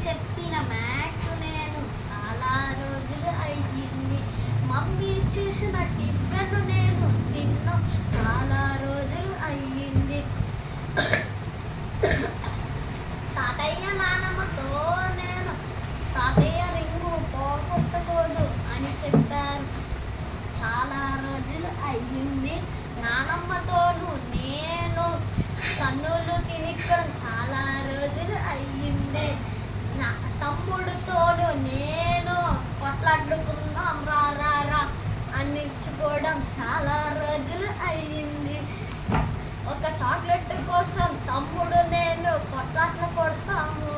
చెప్పిన మ్యాథ్స్ నేను చాలా రోజులు అయ్యింది. మమ్మీ చేసిన టిఫిన్ నేను తిన్నా చాలా రోజులు అయ్యింది. తాతయ్య నానమ్మతో నేను తాతయ్య రింగు పోగొట్టుకోదు అని చెప్పాను. చాలా రోజులు అయ్యింది. నానమ్మతోను నేను తన్నులు తినిక్కడం చాలా రోజులు అయ్యింది. తమ్ముడితోను నేను కొట్లాడుకుందాం రా రా రా అనిచ్చుకోవడం చాలా రోజులు అయ్యింది. ఒక చాక్లెట్ కోసం తమ్ముడు నేను కొట్లాట్లు కొడతాము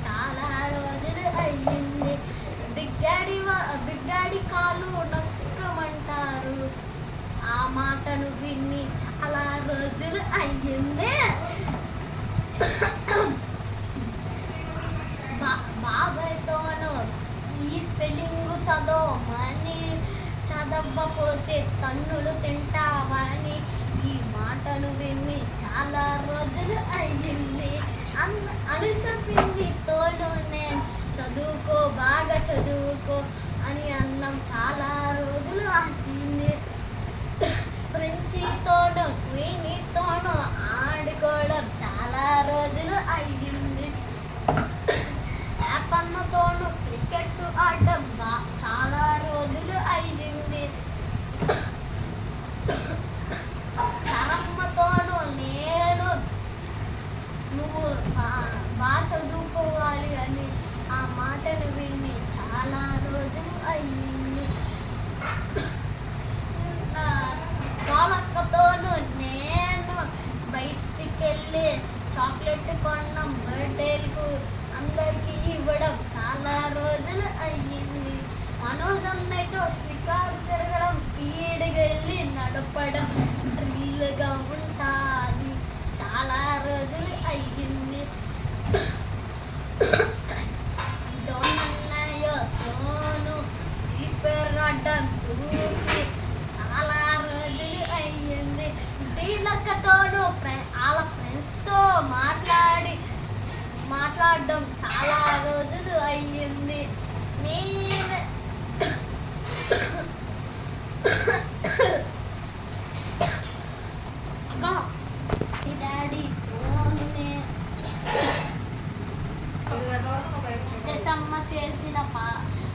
చాలా రోజులు అయ్యింది. బిగ్ డాడీ కాలు నొక్కమంటారు. ఆ మాటను విని చాలా రోజులు అయ్యింది. బాబాయ్తోనూ ఈ స్పెల్లింగ్ చదవమని, చదవకపోతే తన్నులు తింటావని ఈ మాటను విని చాలా రోజులు అయ్యింది. అనుసపిందితోనూ నేను చదువుకో బాగా చదువుకో అని అన్నం చాలా రోజులు అయ్యింది. ప్రిన్సీతోనూ క్వీనీతోనూ ఆడుకోవడం చాలా రోజులు అయ్యింది. యాపన్నతోనూ క్రికెట్ ఆడడం చాలా రోజులు అయ్యింది. సరమ్మతోనూ నేను నువ్వు బాగా చదువుకోవాలి అని ఆ మాటను విని చాలా రోజులు అయ్యింది. వాళ్ళక్కతోనూ నేను బయటికి వెళ్ళి చాక్లెట్ కొనడం, బర్త్డేలకు అందరికీ ఇవ్వడం చాలా రోజులు అయ్యింది. మనోజ్ అన్నయ్యతో షికారు తిరగడం, స్పీడ్గా వెళ్ళి నడపడం, డ్రిల్గా ఉంటుంది చాలా రోజులు అయ్యింది. డోన్నయ్యతోనూ ఫ్రీ ఫైర్ ఆడడం చూసి చాలా రోజులు అయ్యింది. డీలక్కతోనూ వాళ్ళ ఫ్రెండ్స్తో మాట్లాడడం చాలా రోజులు అయ్యింది.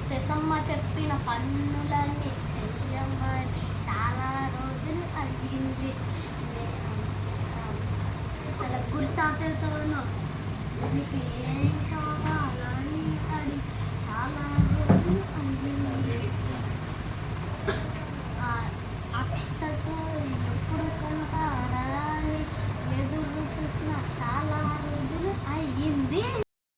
శశమ్మ చెప్పిన పనులన్నీ చెయ్యమని చాలా రోజులు అయ్యింది. అలా గుర్తాతతోనూ నీకు